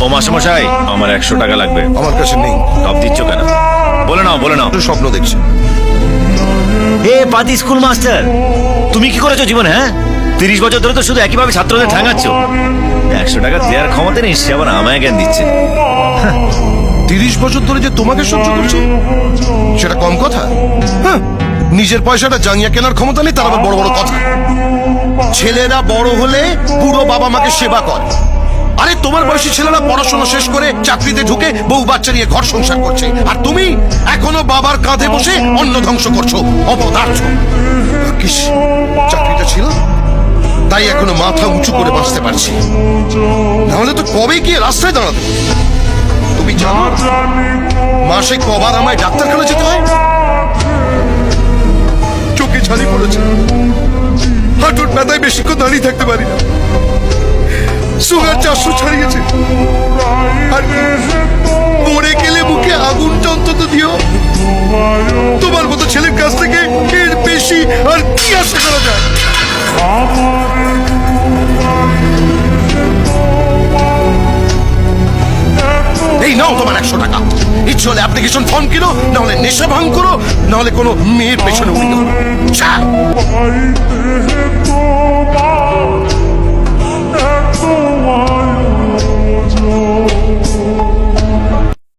ও মাস্টারমশাই, আমার 100 টাকা লাগবে। আমার কাছে নেই। টপ দিচ্ছ কেন? বলে নাও বলে নাও। একটু স্বপ্ন দেখছি। এ পাতি স্কুল মাস্টার, তুমি কি করেছো জীবনে? হ্যাঁ, 30 বছর ধরে তো শুধু একইভাবে ছাত্রদের ঠ্যাঙাচ্ছ। 100 টাকা দেওয়ার ক্ষমতা নেই, সে আবার আমায় জ্ঞান দিচ্ছে। 30 বছর ধরে যে তোমাকে সহ্য করছি সেটা কম কথা? হ্যাঁ, নিজের পয়সাটা জাঙ্গিয়া কেনার ক্ষমতা নেই, তার আবার বড় বড় কথা। ছেলেরা বড় হলে পুরো বাবা মাকে সেবা করে। আরে তোমার বয়সী ছেলেরা পড়াশোনা শেষ করে চাকরিতে ঢুকে বউ বাচ্চা নিয়ে ঘর সংসার করছে, আর তুমি এখনো বাবার কাঁধে বসে অন্ন ধ্বংস করছো। অপদার্থ। কিস, চাকরিটা ছিল তাই এখনো মাথা উঁচু করে বাঁচতে পারছি, নাহলে তো কবে গিয়ে রাস্তায় দাঁড়াতে। তুমি জানো মাসে কবার আমায় ডাক্তারখানা যেতে হয়? চোখে ছানি পড়েছে, হাঁটুর ব্যথায় বেশিক্ষণ দাঁড়িয়ে থাকতে পারি না, সুগার 400 ছাড়িয়েছে, আর পড়ে গেলে মুখে আগুনটা অন্তত দিও। তোমার মতো ছেলের কাছ থেকে এর বেশি আর কি আশা করা যায়? এই নাও তোমার 100 টাকা। ইচ্ছে হলে অ্যাপ্লিকেশন ফর্ম কিনো, নাহলে নেশা ভাঙ করো, নাহলে কোনো মেয়ের পেছনে উঠে